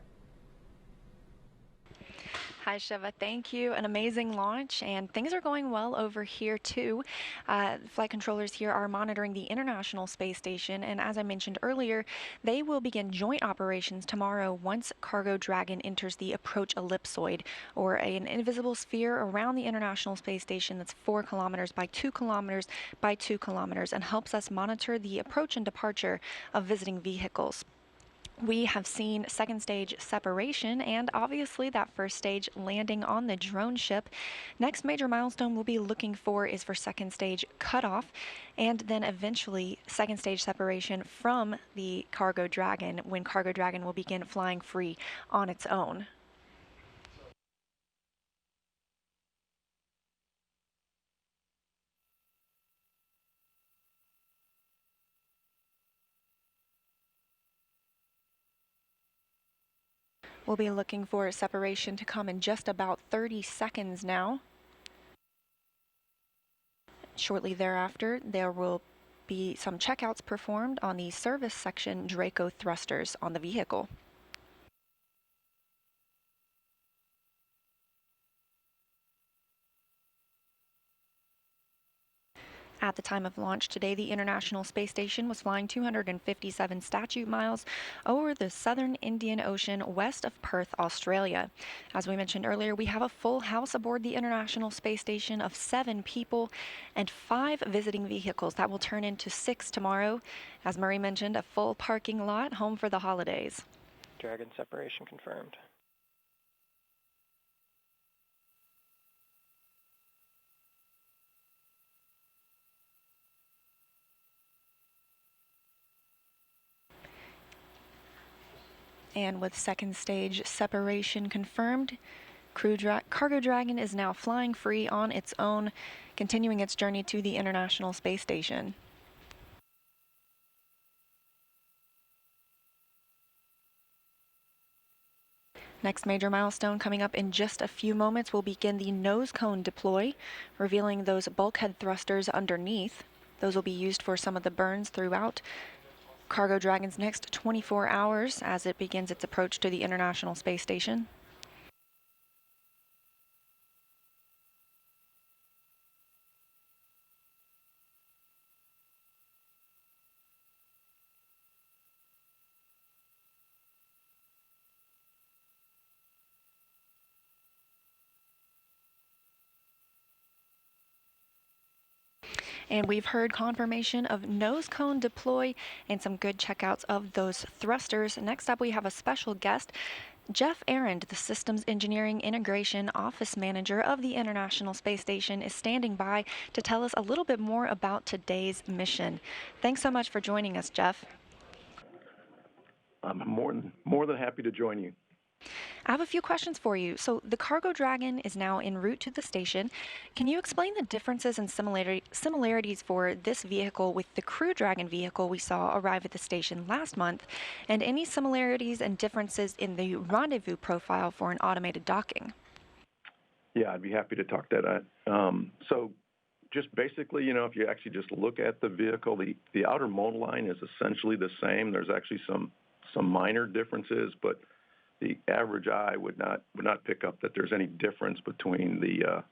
Hi, Shiva. Thank you. An amazing launch, and things are going well over here, too. Flight controllers here are monitoring the International Space Station, and as I mentioned earlier, they will begin joint operations tomorrow once Cargo Dragon enters the approach ellipsoid, or an invisible sphere around the International Space Station that's 4 kilometers by 2 kilometers by 2 kilometers, and helps us monitor the approach and departure of visiting vehicles. We have seen second stage separation and obviously that first stage landing on the drone ship. Next major milestone we'll be looking for is for second stage cutoff, and then eventually second stage separation from the Cargo Dragon, when Cargo Dragon will begin flying free on its own. We'll be looking for separation to come in just about 30 seconds now. Shortly thereafter, there will be some checkouts performed on the service section Draco thrusters on the vehicle. At the time of launch today, the International Space Station was flying 257 statute miles over the southern Indian Ocean west of Perth, Australia. As we mentioned earlier, we have a full house aboard the International Space Station of 7 people and 5 visiting vehicles. That will turn into 6 tomorrow. As Murray mentioned, a full parking lot, home for the holidays. Dragon separation confirmed. And with second stage separation confirmed, Cargo Dragon is now flying free on its own, continuing its journey to the International Space Station. Next major milestone coming up in just a few moments will begin the nose cone deploy, revealing those bulkhead thrusters underneath. Those will be used for some of the burns throughout Cargo Dragon's next 24 hours as it begins its approach to the International Space Station. And we've heard confirmation of nose cone deploy and some good checkouts of those thrusters. Next up, we have a special guest, Jeff Arend, the Systems Engineering Integration Office Manager of the International Space Station, is standing by to tell us a little bit more about today's mission. Thanks so much for joining us, Jeff. I'm more than happy to join you. I have a few questions for you. So the Cargo Dragon is now en route to the station. Can you explain the differences and similarities for this vehicle with the Crew Dragon vehicle we saw arrive at the station last month, and any similarities and differences in the rendezvous profile for an automated docking? Yeah, I'd be happy to talk that. So just basically, if you actually just look at the vehicle, the outer mold line is essentially the same. There's actually some minor differences, but the average eye would not pick up that there's any difference between the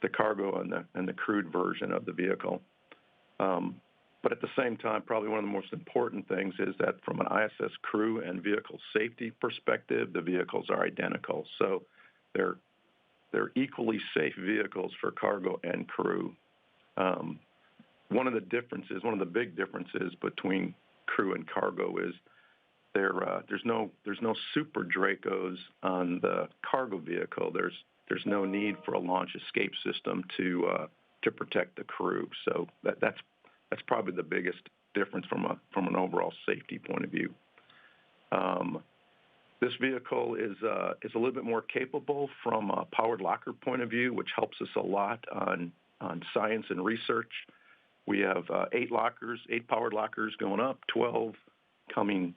cargo and the crewed version of the vehicle. But at the same time, probably one of the most important things is that from an ISS crew and vehicle safety perspective, the vehicles are identical. So they're equally safe vehicles for cargo and crew. One of the big differences between crew and cargo is there's no super Dracos on the cargo vehicle. There's no need for a launch escape system to protect the crew. So that's probably the biggest difference from an overall safety point of view. This vehicle is a little bit more capable from a powered locker point of view, which helps us a lot on science and research. We have 8 powered lockers going up, 12 coming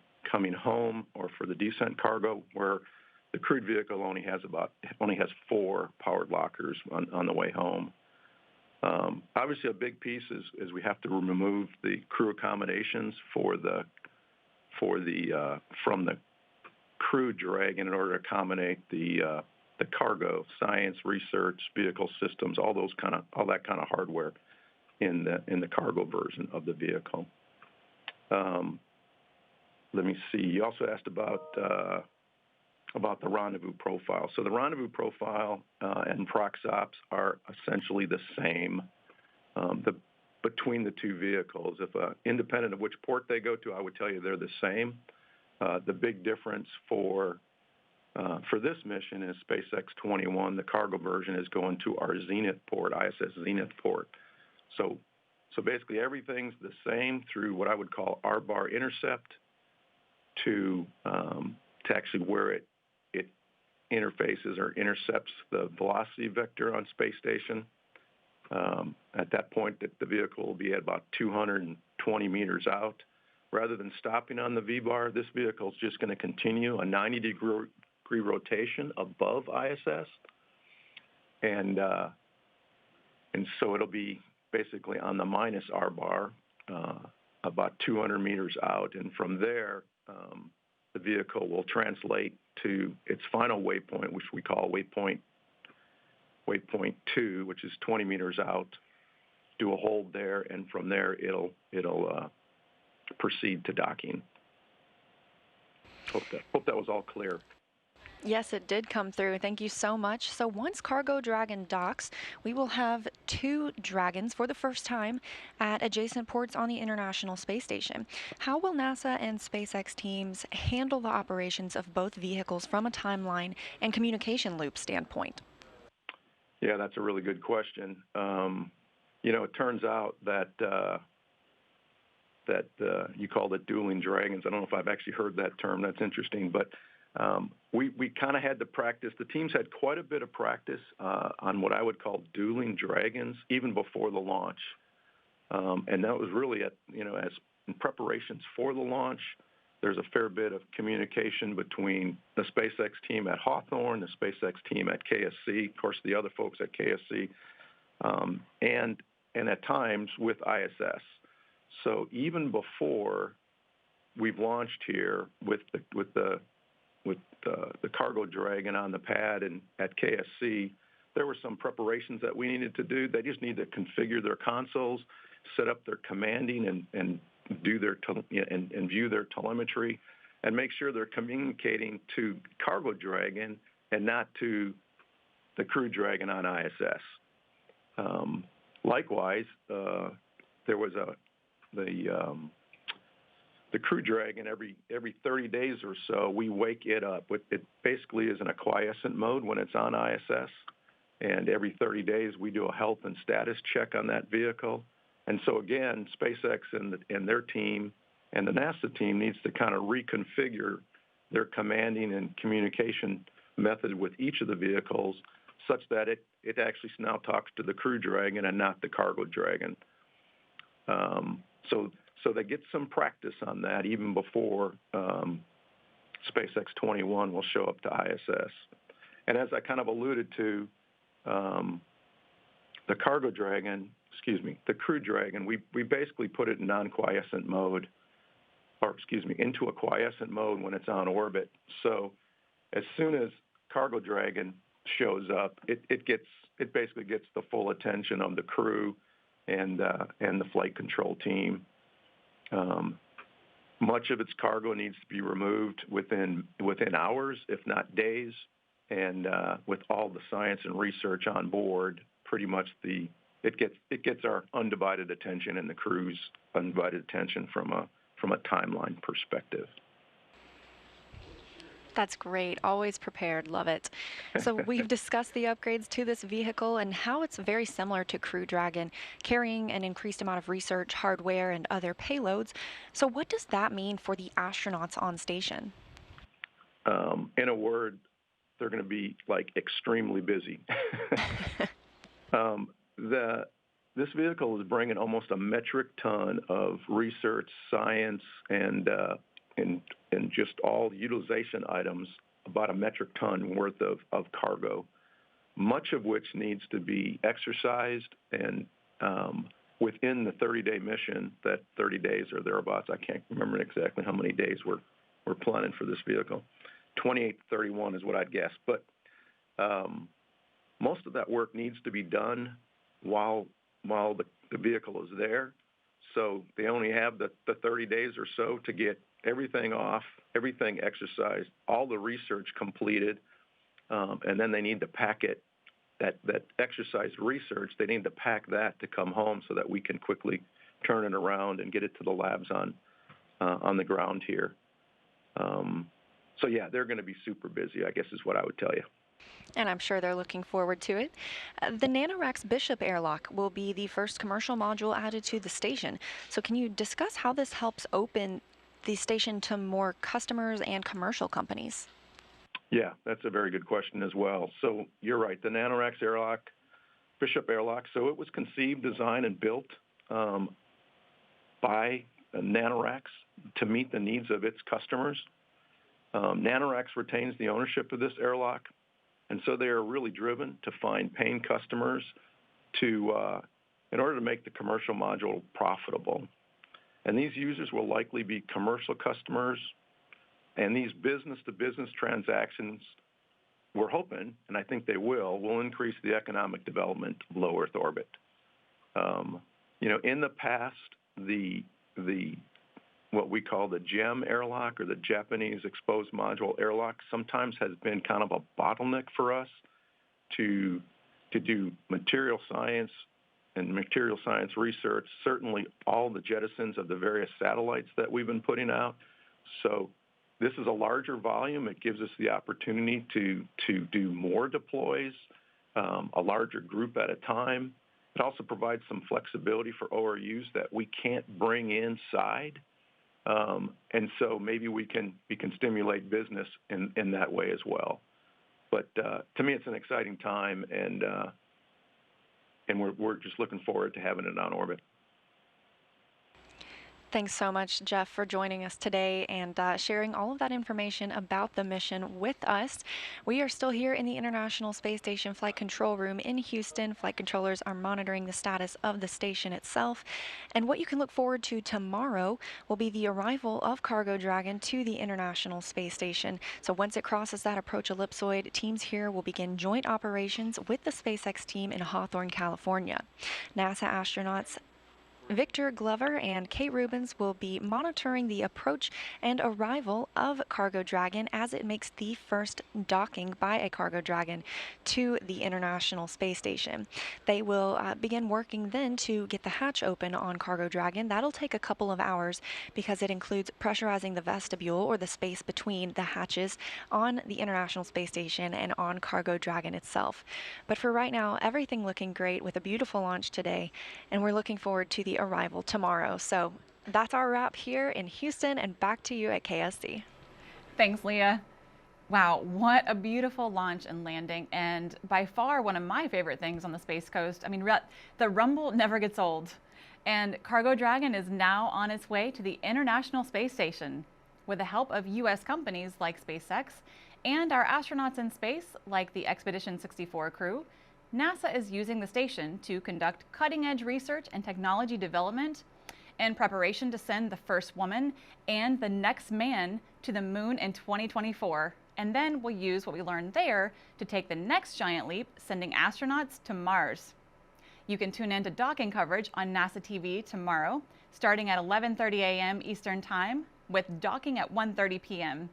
home or for the descent cargo, where the crewed vehicle only has 4 powered lockers on the way home. Obviously, a big piece is we have to remove the crew accommodations from the crew Dragon in order to accommodate the cargo, science, research, vehicle systems, all that kind of hardware in the cargo version of the vehicle. Let me see. You also asked about the rendezvous profile. So the rendezvous profile and proxops are essentially the same between the two vehicles. If independent of which port they go to, I would tell you they're the same. The big difference for this mission is SpaceX 21. The cargo version is going to our Zenith port, ISS Zenith port. So basically everything's the same through what I would call R-bar intercept to actually where it interfaces or intercepts the velocity vector on space station. At that point, the vehicle will be at about 220 meters out. Rather than stopping on the V-bar, this vehicle is just going to continue a 90-degree rotation above ISS. And so it'll be basically on the minus R-bar, about 200 meters out. And from there, the vehicle will translate to its final waypoint, which we call waypoint 2, which is 20 meters out, do a hold there, and from there it'll proceed to docking. Hope that was all clear. Yes, it did come through. Thank you so much. So once Cargo Dragon docks, we will have 2 Dragons for the first time at adjacent ports on the International Space Station. How will NASA and SpaceX teams handle the operations of both vehicles from a timeline and communication loop standpoint? Yeah, that's a really good question. It turns out that you called it dueling dragons. I don't know if I've actually heard that term. That's interesting, but we kind of had to practice. The teams had quite a bit of practice on what I would call dueling dragons even before the launch, and that was really as in preparations for the launch. There's a fair bit of communication between the SpaceX team at Hawthorne, the SpaceX team at KSC, of course the other folks at KSC, and at times with ISS. So even before we've launched here with the Cargo Dragon on the pad and at KSC, there were some preparations that we needed to do. They just need to configure their consoles, set up their commanding, and do and view their telemetry, and make sure they're communicating to Cargo Dragon and not to the Crew Dragon on ISS. Likewise, there was the Crew Dragon every 30 days or so, we wake it up. It basically is in a quiescent mode when it's on ISS, and every 30 days we do a health and status check on that vehicle. And so again, SpaceX and their team and the NASA team needs to kind of reconfigure their commanding and communication method with each of the vehicles such that it actually now talks to the Crew Dragon and not the Cargo Dragon. So they get some practice on that even before SpaceX 21 will show up to ISS. And as I kind of alluded to, the Cargo Dragon, the Crew Dragon, we basically put it in non-quiescent mode, into a quiescent mode when it's on orbit. So as soon as Cargo Dragon shows up, it basically gets the full attention of the crew and the flight control team. Much of its cargo needs to be removed within hours, if not days, and with all the science and research on board, pretty much it gets our undivided attention and the crew's undivided attention from a timeline perspective. That's great. Always prepared. Love it. So we've discussed the upgrades to this vehicle and how it's very similar to Crew Dragon, carrying an increased amount of research, hardware, and other payloads. So what does that mean for the astronauts on station? In a word, they're going to be extremely busy. This vehicle is bringing almost a metric ton of research, science, and just all utilization items, about a metric ton worth of cargo, much of which needs to be exercised and within the 30-day mission, that 30 days or thereabouts. I can't remember exactly how many days we're planning for this vehicle. 28 to 31 is what I'd guess. But most of that work needs to be done while the vehicle is there. So they only have the 30 days or so to get everything off, everything exercised, all the research completed, and then they need to pack it, that exercised research, they need to pack that to come home so that we can quickly turn it around and get it to the labs on the ground here. So yeah, they're going to be super busy, I guess is what I would tell you. And I'm sure they're looking forward to it. The NanoRacks Bishop airlock will be the first commercial module added to the station. So can you discuss how this helps open the station to more customers and commercial companies? Yeah, that's a very good question as well. So you're right, the NanoRacks airlock, Bishop airlock, so it was conceived, designed, and built by NanoRacks to meet the needs of its customers. NanoRacks retains the ownership of this airlock, and so they are really driven to find paying customers in order to make the commercial module profitable. And these users will likely be commercial customers, and these business-to-business transactions, we're hoping, and I think they will increase the economic development of low Earth orbit. In the past, the what we call the GEM airlock, or the Japanese Exposed Module airlock, sometimes has been kind of a bottleneck for us to do material science and material science research, certainly all the jettisons of the various satellites that we've been putting out. So this is a larger volume. It gives us the opportunity to do more deploys, a larger group at a time. It also provides some flexibility for ORUs that we can't bring inside. And so maybe we can stimulate business in that way as well. But to me, it's an exciting time, and we're just looking forward to having it on orbit. Thanks so much, Jeff, for joining us today and sharing all of that information about the mission with us. We are still here in the International Space Station Flight Control Room in Houston. Flight controllers are monitoring the status of the station itself. And what you can look forward to tomorrow will be the arrival of Cargo Dragon to the International Space Station. So once it crosses that approach ellipsoid, teams here will begin joint operations with the SpaceX team in Hawthorne, California. NASA astronauts Victor Glover and Kate Rubins will be monitoring the approach and arrival of Cargo Dragon as it makes the first docking by a Cargo Dragon to the International Space Station. They will begin working then to get the hatch open on Cargo Dragon. That'll take a couple of hours because it includes pressurizing the vestibule, or the space between the hatches, on the International Space Station and on Cargo Dragon itself. But for right now, everything looking great with a beautiful launch today, and we're looking forward to the arrival tomorrow. So that's our wrap here in Houston, and back to you at KSC. Thanks, Leah. Wow, what a beautiful launch and landing, and by far one of my favorite things on the Space Coast. I mean, the rumble never gets old. And Cargo Dragon is now on its way to the International Space Station with the help of U.S. companies like SpaceX and our astronauts in space like the Expedition 64 crew. NASA is using the station to conduct cutting-edge research and technology development in preparation to send the first woman and the next man to the moon in 2024. And then we'll use what we learned there to take the next giant leap, sending astronauts to Mars. You can tune in to docking coverage on NASA TV tomorrow, starting at 11:30 a.m. Eastern Time, with docking at 1:30 p.m.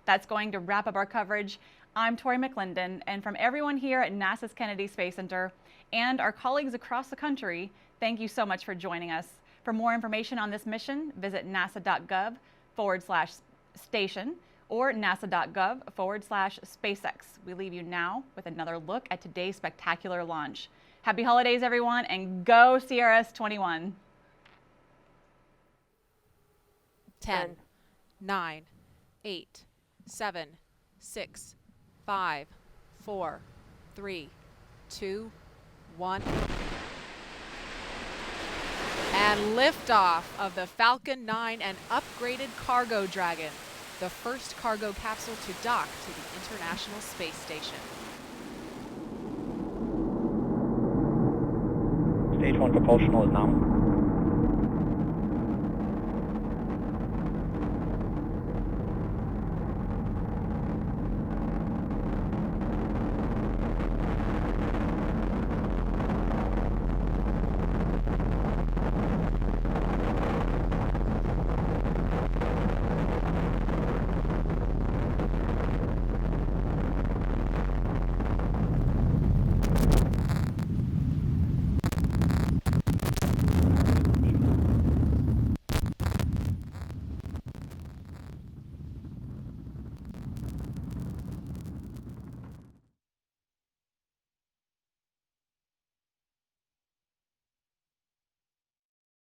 That's going to wrap up our coverage. I'm Tori McClendon, and from everyone here at NASA's Kennedy Space Center and our colleagues across the country, thank you so much for joining us. For more information on this mission, visit nasa.gov/station or nasa.gov/SpaceX. We leave you now with another look at today's spectacular launch. Happy holidays, everyone, and go CRS-21. 10, 9, 8, 7, 6, 5, 4, 3, 2, 1. And liftoff of the Falcon 9 and upgraded cargo Dragon, the first cargo capsule to dock to the International Space Station. Stage 1 propulsional is nominal.